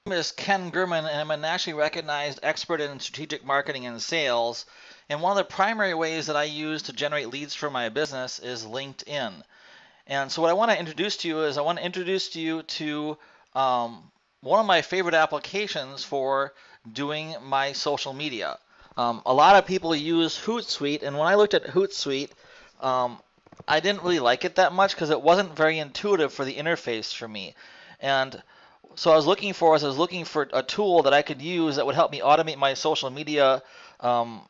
My name is Ken Gurman, and I'm a nationally recognized expert in strategic marketing and sales. And one of the primary ways that I use to generate leads for my business is LinkedIn. And so, what I want to introduce to you is I want to introduce to you to one of my favorite applications for doing my social media. A lot of people use Hootsuite, and when I looked at Hootsuite, um, I didn't really like it that much because it wasn't very intuitive for the interface for me. And so I was looking for a tool that I could use that would help me automate my social media um,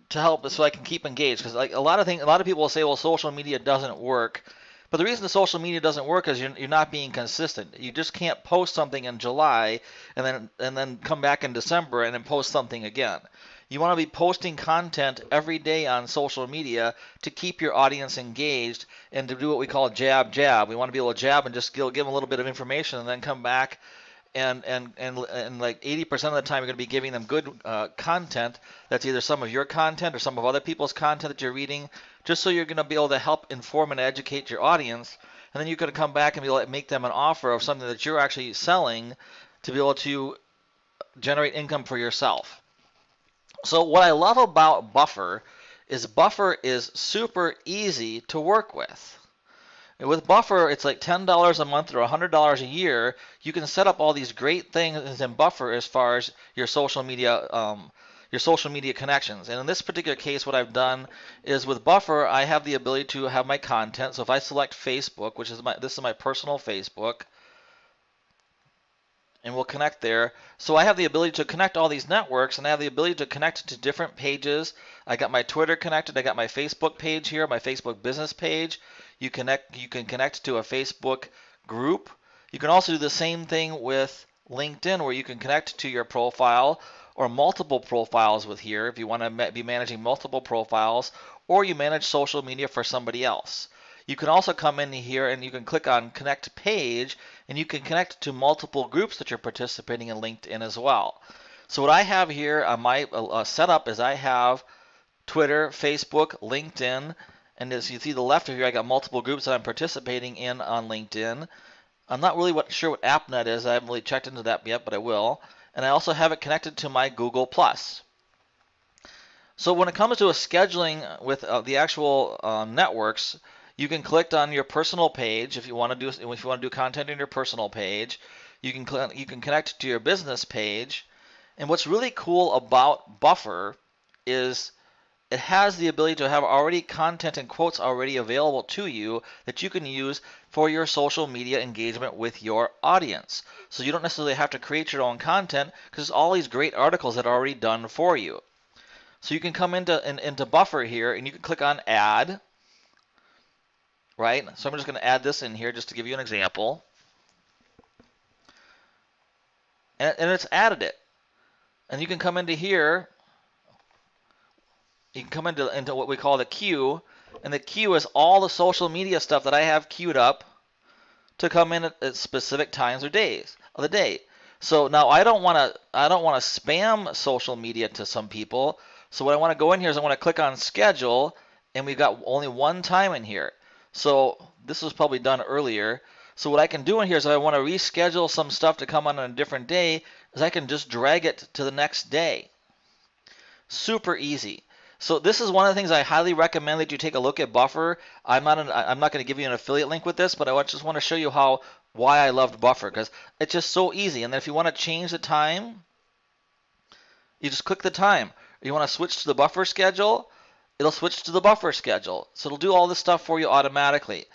to help so I can keep engaged. Because like a lot of people will say, well, social media doesn't work. But the reason the social media doesn't work is you're not being consistent. You just can't post something in July and then come back in December and then post something again. You want to be posting content every day on social media to keep your audience engaged and to do what we call jab jab. We want to be able to jab and just give them a little bit of information and then come back and like 80% of the time you're going to be giving them good content that's either some of your content or some of other people's content that you're reading, just so you're going to be able to help inform and educate your audience. And then you're going to come back and be able to make them an offer of something that you're actually selling to be able to generate income for yourself. So what I love about Buffer is super easy to work with. With Buffer, it's like $10 a month or $100 a year. You can set up all these great things in Buffer as far as your social media connections. And in this particular case, what I've done is with Buffer, I have the ability to have my content. So if I select Facebook, which is this is my personal Facebook, and we'll connect there. So I have the ability to connect all these networks, and I have the ability to connect to different pages. I got my Twitter connected. I got my Facebook page here, my Facebook business page. You can connect to a Facebook group. You can also do the same thing with LinkedIn, where you can connect to your profile or multiple profiles with here if you want to be managing multiple profiles, or you manage social media for somebody else. You can also come in here and you can click on Connect Page, and you can connect to multiple groups that you're participating in LinkedIn as well. So what I have here on my setup is I have Twitter, Facebook, LinkedIn, and as you see the left of here, I got multiple groups that I'm participating in on LinkedIn. I'm not really sure what AppNet is. I haven't really checked into that yet, but I will. And I also have it connected to my Google+. So when it comes to a scheduling with the actual networks, you can click on your personal page if you want to do content in your personal page. You can connect to your business page. And what's really cool about Buffer is it has the ability to have already content and quotes already available to you that you can use for your social media engagement with your audience. So you don't necessarily have to create your own content because there's all these great articles that are already done for you. So you can come into Buffer here and you can click on Add, right? So I'm just going to add this in here just to give you an example. And it's added it. And you can come into here, you can come into what we call the queue, and the queue is all the social media stuff that I have queued up to come in at specific times or days of the day. So now I don't want to spam social media to some people. So what I want to go in here is I want to click on schedule, and we've got only one time in here. So this was probably done earlier. So what I can do in here is if I want to reschedule some stuff to come on a different day, is I can just drag it to the next day. Super easy. So this is one of the things I highly recommend that you take a look at Buffer. I'm not going to give you an affiliate link with this, but I just want to show you why I loved Buffer, because it's just so easy. And then if you want to change the time, you just click the time. You want to switch to the Buffer schedule, it'll switch to the Buffer schedule. So it'll do all this stuff for you automatically.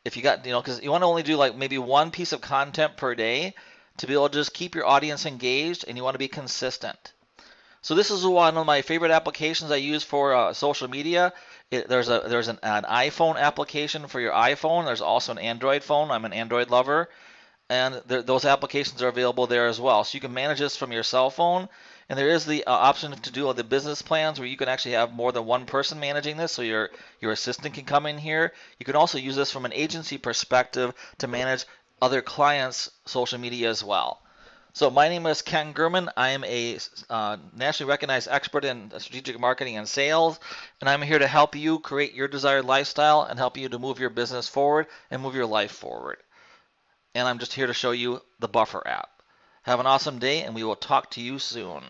If you got, because you want to only do like maybe one piece of content per day to be able to just keep your audience engaged, and you want to be consistent. So this is one of my favorite applications I use for social media. There's an iPhone application for your iPhone. There's also an Android phone. I'm an Android lover, and those applications are available there as well. So you can manage this from your cell phone, and there is the option to do all the business plans where you can actually have more than one person managing this. So your assistant can come in here. You can also use this from an agency perspective to manage other clients' social media as well. So my name is Ken Gurman. I am a nationally recognized expert in strategic marketing and sales, and I'm here to help you create your desired lifestyle and help you to move your business forward and move your life forward. And I'm just here to show you the Buffer app. Have an awesome day, and we will talk to you soon.